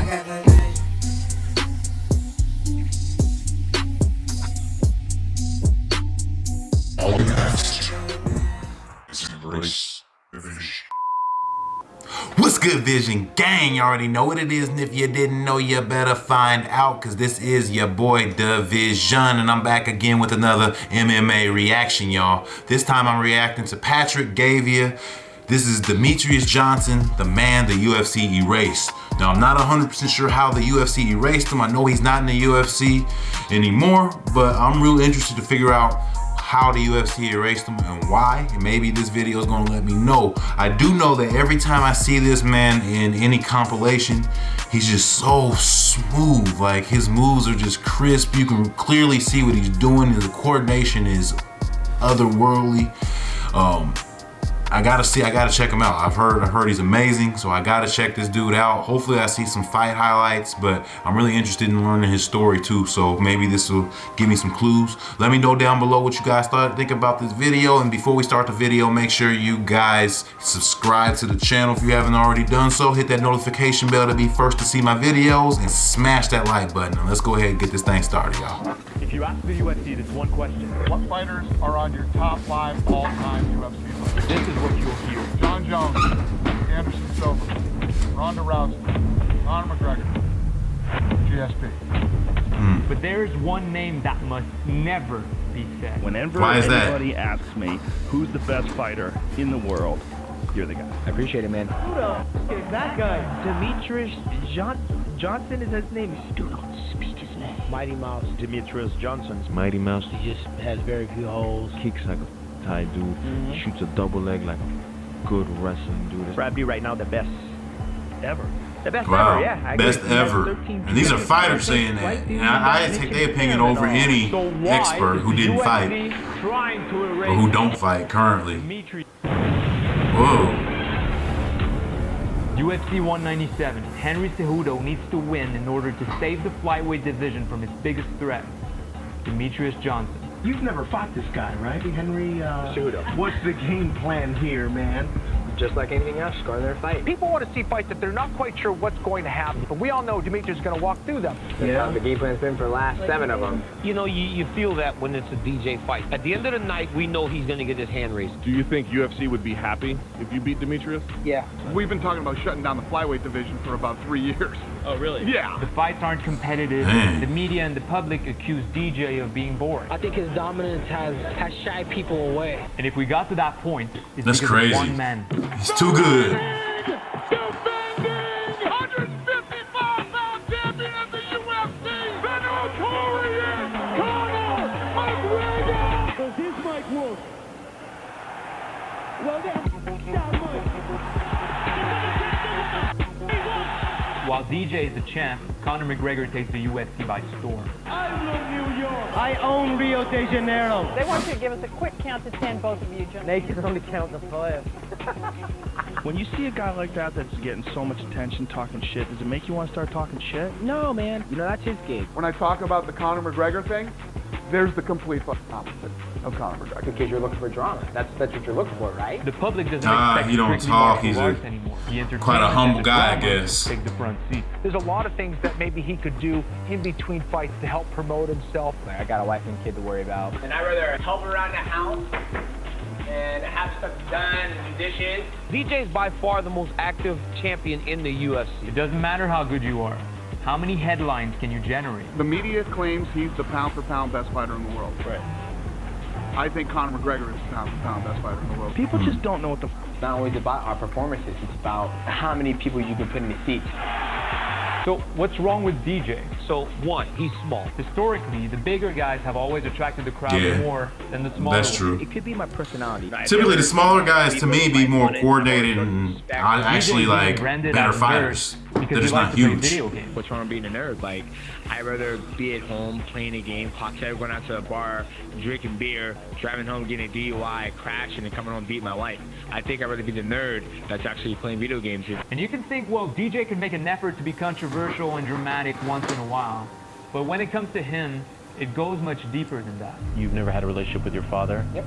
All we ask is embrace DaVizion. What's good, Vision Gang? You already know what it is, and if you didn't know, you better find out, because this is your boy DaVizion, and I'm back again with another MMA reaction, y'all. This time I'm reacting to Patrick Gavia. This is Demetrious Johnson, the man the UFC erased. Now, I'm not 100% sure how the UFC erased him. I know he's not in the UFC anymore, but I'm real interested to figure out how the UFC erased him and why, and maybe this video is gonna let me know. I do know that every time I see this man in any compilation, he's just so smooth. Like, his moves are just crisp. You can clearly see what he's doing. His coordination is otherworldly. I gotta check him out. I've heard he's amazing, so I gotta check this dude out. Hopefully I see some fight highlights, but I'm really interested in learning his story too, so maybe this will give me some clues. Let me know down below what you guys think about this video, and before we start the video, make sure you guys subscribe to the channel if you haven't already done so. Hit that notification bell to be first to see my videos, and smash that like button. And let's go ahead and get this thing started, y'all. If you ask the UFC this one question, what fighters are on your top 5 all-time UFC lists? this is what you'll hear. John Jones, Anderson Silva, Ronda Rousey, Conor McGregor, GSP. But there's one name that must never be said. Whenever Why is that? anybody asks me who's the best fighter in the world, you're the guy. I appreciate it, man. Who the f is that guy? Demetrious Johnson is his name. Do not speak his name. Mighty Mouse. Demetrious Johnson. Mighty Mouse. He just has very few holes. Kicks like a Thai dude. Shoots a double leg like a good wrestling dude. Probably right now the best Ever. The best Wow, ever, yeah. I agree. best He has ever. 13 And these are PMs. fighters saying that. And I take their opinion over any So why expert is who the didn't fight UFC trying to erase or who don't fight currently. Demetrious? Whoa. UFC 197. Henry Cejudo needs to win in order to save the flyweight division from his biggest threat, Demetrious Johnson. You've never fought this guy, right, Henry? Cejudo. What's the game plan here, man? Just like anything else, go in there and fight. People want to see fights that they're not quite sure what's going to happen, but we all know Demetrious is going to walk through them. That's how the game plan's been for the last 7 of them. You know, you feel that when it's a DJ fight. At the end of the night, we know he's going to get his hand raised. Do you think UFC would be happy if you beat Demetrious? Yeah. We've been talking about shutting down the flyweight division for about 3 years. Oh, really? Yeah. The fights aren't competitive. Man. The media and the public accuse DJ of being boring. I think his dominance has shied people away. And if we got to that point, it's That's because crazy. of one man. He's too good. Defending 155-pound champion of the UFC, the notorious Conor McGregor! Does this mic work? Well, While DJ is the champ, Conor McGregor takes the UFC by storm. I love New York. I own Rio de Janeiro. They want you to give us a quick count to 10, both of you, Jim. They can only count to 5. When you see a guy like that that's getting so much attention talking shit, does it make you want to start talking shit? No, man. You know, that's his gig. When I talk about the Conor McGregor thing, there's the complete opposite of Conor McGregor. Because you're looking for drama. That's what you're looking for, right? The public doesn't Nah, expect he don't strictly talk. martial He's arts anymore. The quite a entertainment humble and the guy, I drama guess. take the front seat. There's a lot of things that maybe he could do in between fights to help promote himself. Like, I got a wife and kid to worry about. And I'd rather help around the house and have stuff done and do dishes. DJ is by far the most active champion in the UFC. It doesn't matter how good you are. How many headlines can you generate? The media claims he's the pound-for-pound best fighter in the world. Right. I think Conor McGregor is the pound-for-pound best fighter in the world. People just don't know what the It's not always about our performances. It's about how many people you can put in the seats. So what's wrong with DJ? So, one, he's small. Historically, the bigger guys have always attracted the crowd Yeah, more than the smaller That's ones. true. It could be my personality. Typically, the smaller guys, to me, be more coordinated and actually, like, Branded better as a nerd fighters. because They're he just likes not to play huge. video games. What's wrong with being a nerd? Like, I'd rather be at home playing a game, going out to a bar, drinking beer, driving home, getting a DUI, crashing, and coming home beating my wife. I think I'd rather be the nerd that's actually playing video games. And you can think, well, DJ can make an effort to be controversial and dramatic once in a while. But when it comes to him, it goes much deeper than that. You've never had a relationship with your father? Yep.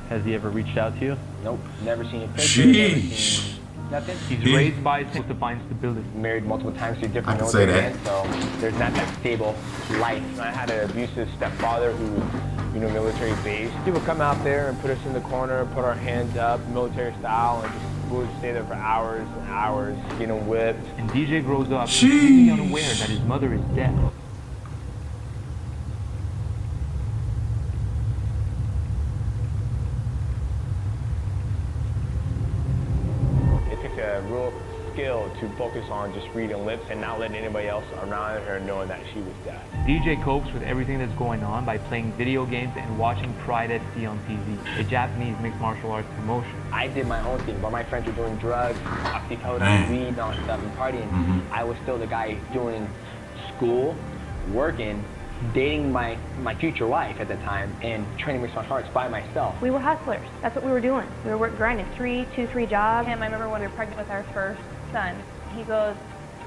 Has he ever reached out to you? Nope. Never seen a picture. Never Sheesh. seen Nothing. He's raised by his to find stability. Married multiple times to different I can say military that. men, so there's not that stable life. I had an abusive stepfather who was, military based. He would come out there and put us in the corner, put our hands up, military style, and we would stay there for hours and hours, getting whipped. And DJ grows up completely unaware that his mother is dead. It takes a real skill to focus on just reading lips and not letting anybody else around her knowing that she was dead. DJ copes with everything that's going on by playing video games and watching Pride FC on TV, a Japanese mixed martial arts promotion. I did my own thing. While my friends were doing drugs, oxycodone, weed, nonstop, and partying, I was still the guy doing school, working, dating my future wife at the time, and training mixed martial arts by myself. We were hustlers. That's what we were doing. We were grinding 3 jobs. And I remember when we were pregnant with our first son, he goes,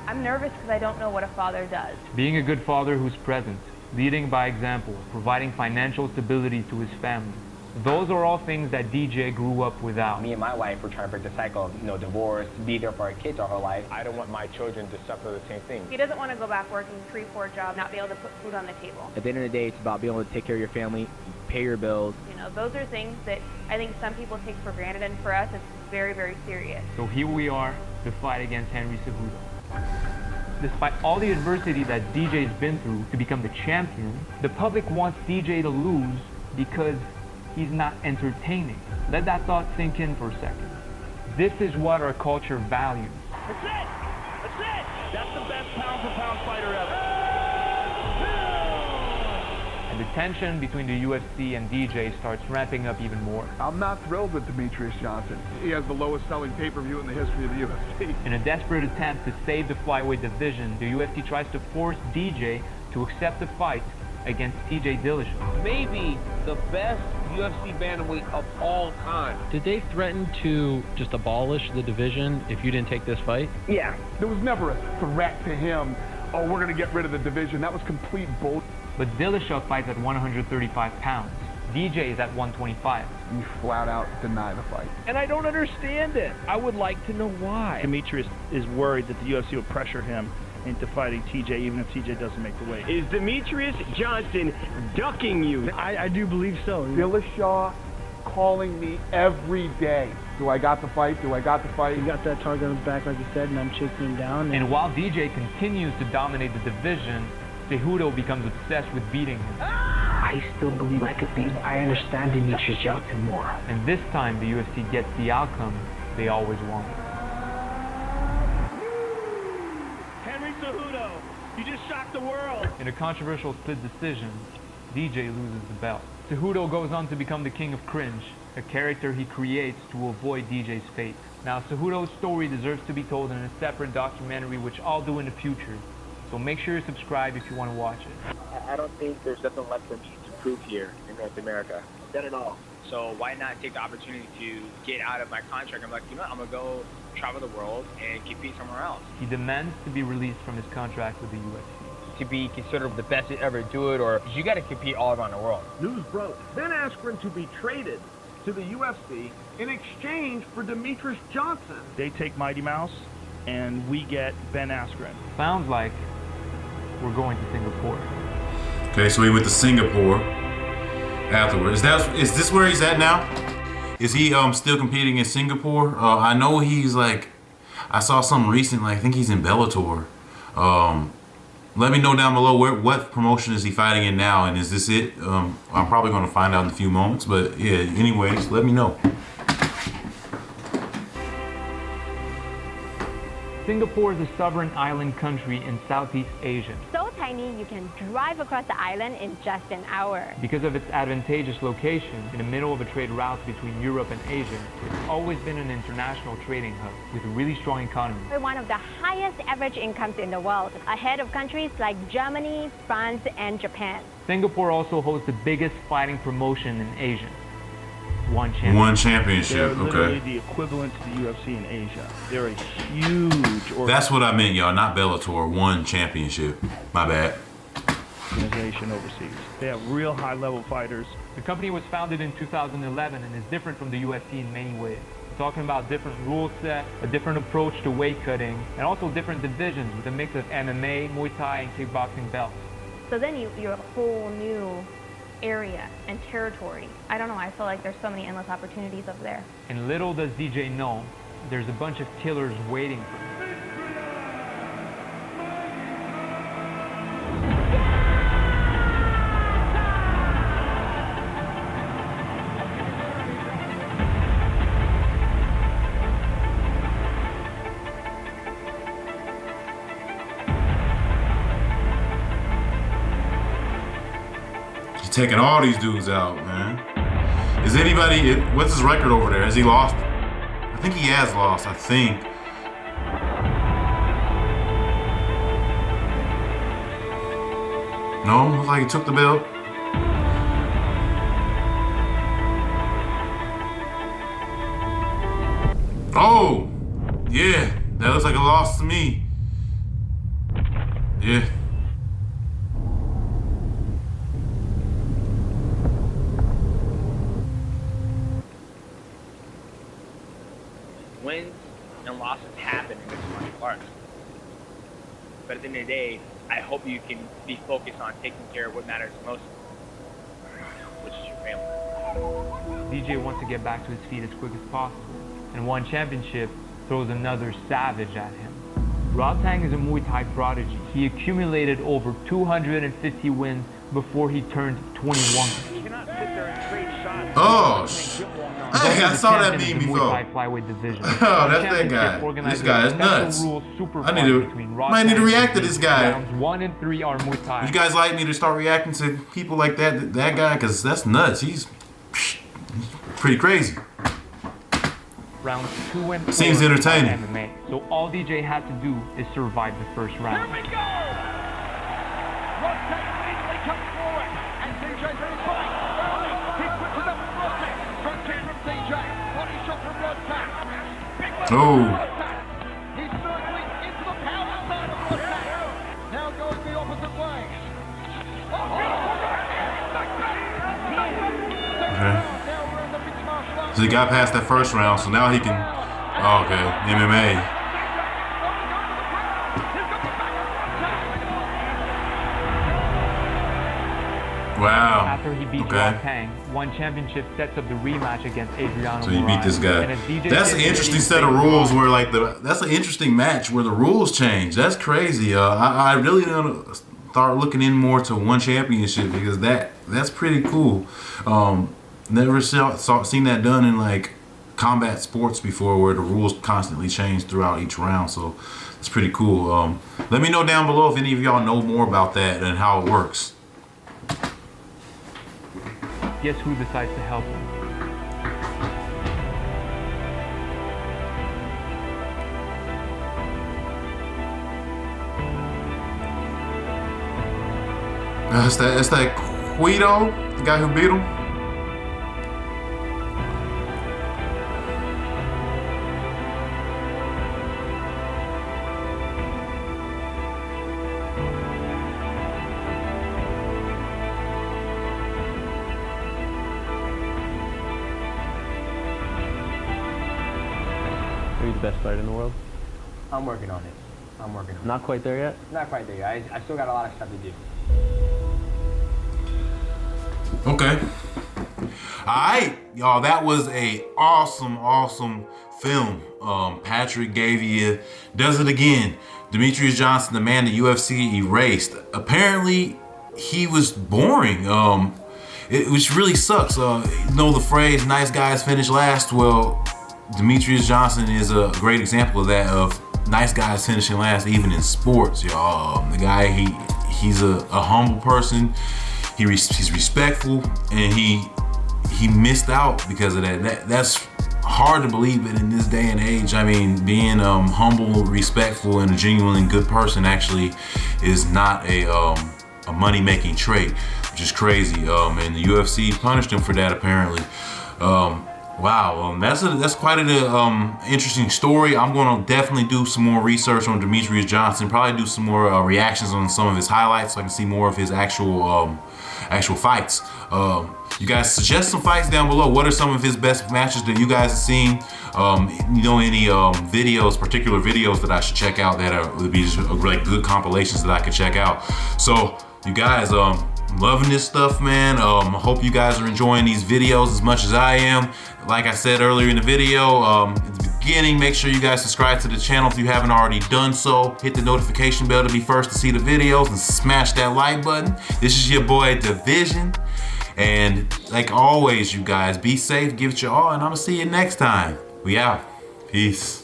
I'm nervous because I don't know what a father does. Being a good father who's present, leading by example, providing financial stability to his family. Those are all things that DJ grew up without. Me and my wife were trying to break the cycle of, divorce, be there for our kids our whole life. I don't want my children to suffer the same thing. He doesn't want to go back working 3, 4 jobs, not be able to put food on the table. At the end of the day, it's about being able to take care of your family, pay your bills. Those are things that I think some people take for granted, and for us, it's very, very serious. So here we are, the fight against Henry Cejudo. Despite all the adversity that DJ's been through to become the champion, the public wants DJ to lose because he's not entertaining. Let that thought sink in for a second. This is what our culture values. That's it! That's it! That's the best pound-for-pound fighter ever. And the tension between the UFC and DJ starts ramping up even more. I'm not thrilled with Demetrious Johnson. He has the lowest selling pay-per-view in the history of the UFC. In a desperate attempt to save the flyweight division, the UFC tries to force DJ to accept the fight against TJ Dillashaw. Maybe the best UFC bantamweight of all time. Did they threaten to just abolish the division if you didn't take this fight? Yeah, there was never a threat to him, oh, we're going to get rid of the division. That was complete bull. But Dillashaw fights at 135 pounds. DJ is at 125. You flat out deny the fight. And I don't understand it. I would like to know why. Demetrious is worried that the UFC will pressure him into fighting TJ, even if TJ doesn't make the weight. Is Demetrious Johnson ducking you? I do believe so. Dillashaw calling me every day. Do I got the fight? Do I got the fight? He got that target on his back, like you said, and I'm chasing him down. And while DJ continues to dominate the division, Cejudo becomes obsessed with beating him. I still believe I could beat him. I understand Demetrious Johnson more. And this time the UFC gets the outcome they always wanted. Henry Cejudo, you just shocked the world. In a controversial split decision, DJ loses the belt. Cejudo goes on to become the king of cringe, a character he creates to avoid DJ's fate. Now, Cejudo's story deserves to be told in a separate documentary, which I'll do in the future. So make sure you subscribe if you want to watch it. I don't think there's nothing left for me to prove here in North America. I've done it all. So why not take the opportunity to get out of my contract? I'm like, I'm going to go travel the world and compete somewhere else. He demands to be released from his contract with the UFC. To be considered the best to ever do it, or you got to compete all around the world. News broke. Ben Askren to be traded to the UFC in exchange for Demetrious Johnson. They take Mighty Mouse, and we get Ben Askren. Sounds like we're going to Singapore. Okay, so he went to Singapore afterwards. Is this where he's at now? Is he still competing in Singapore? I know he's like, I saw something recently. I think he's in Bellator. Let me know down below what promotion is he fighting in now, and is this it? I'm probably going to find out in a few moments, but yeah, anyways, let me know. Singapore is a sovereign island country in Southeast Asia. So tiny, you can drive across the island in just an hour. Because of its advantageous location in the middle of a trade route between Europe and Asia, it's always been an international trading hub with a really strong economy. We're one of the highest average incomes in the world, ahead of countries like Germany, France, and Japan. Singapore also hosts the biggest fighting promotion in Asia. One championship, They're literally okay. the equivalent to the UFC in Asia. They're a huge organization. That's what I meant, y'all, not Bellator. One championship. My bad. Organization overseas. They have real high-level fighters. The company was founded in 2011 and is different from the UFC in many ways. talking about different rule set, a different approach to weight cutting, and also different divisions with a mix of MMA, Muay Thai, and kickboxing belts. So then you're a whole new area and territory. I don't know, I feel like there's so many endless opportunities up there. And little does DJ know, there's a bunch of killers waiting for him. Taking all these dudes out, man. Is anybody, what's his record over there? Has he lost? I think he has lost, I think. No, looks like he took the belt. Oh, yeah, that looks like a loss to me. Yeah. Wins and losses happen in mixed martial arts. But at the end of the day, I hope you can be focused on taking care of what matters most, which is your family. DJ wants to get back to his feet as quick as possible, and one championship throws another savage at him. Rodtang is a Muay Thai prodigy. He accumulated over 250 wins before he turned 21. Oh, hey, I saw that meme before. Oh, that's that guy. This guy is nuts. I need to react to this guy. Rounds 1 and 3 are Muay Thai. Would you guys like me to start reacting to people like that guy? Because that's nuts. He's pretty crazy. Rounds 2 and 4 seems entertaining. MMA. So all DJ had to do is survive the first round. Here we go! Rodtang immediately comes forward, and DJ's in his fight. He puts it up with Rodtang. Front kick from DJ. Body shot from Rodtang. Big one from Rodtang. He's circling into the power side of Rodtang. Now going the opposite way. Okay. So he got past that first round, so now he can, oh, okay, MMA. Wow. After he beat Rodtang, one championship sets up the rematch against Adriano. So he beat this guy. That's an interesting set of rules where like that's an interesting match where the rules change. That's crazy. I really want to start looking in more to one championship because that's pretty cool. Never seen that done in like combat sports before where the rules constantly change throughout each round. So it's pretty cool. Let me know down below if any of y'all know more about that and how it works. Guess who decides to help him? That's that Guido, the guy who beat him. Are you the best fighter in the world? I'm working on it. Not quite there yet? Not quite there yet. I still got a lot of stuff to do. Okay. Alright, y'all, that was a awesome film. Patrick Gavia does it again. Demetrious Johnson, the man the UFC erased. Apparently, he was boring. Which really sucks. You know the phrase, nice guys finish last? Well, Demetrious Johnson is a great example of that, of nice guys finishing last even in sports, y'all. The guy, he's a humble person. He's respectful, and he missed out because of that. That's hard to believe it in this day and age. I mean, being humble, respectful, and a genuinely good person actually is not a money-making trait, which is crazy. And the UFC punished him for that apparently. Wow, that's quite an interesting story. I'm going to definitely do some more research on Demetrious Johnson. Probably do some more reactions on some of his highlights so I can see more of his actual fights. You guys suggest some fights down below. What are some of his best matches that you guys have seen? You know, any videos, particular videos that I should check out that would be just like good compilations that I could check out. So you guys, loving this stuff, man. I hope you guys are enjoying these videos as much as I am. Like I said earlier in the video, at the beginning, make sure you guys subscribe to the channel if you haven't already done so. Hit the notification bell to be first to see the videos and smash that like button. This is your boy DaVizion. And like always, you guys, be safe, give it your all, and I'm gonna see you next time. We out. Peace.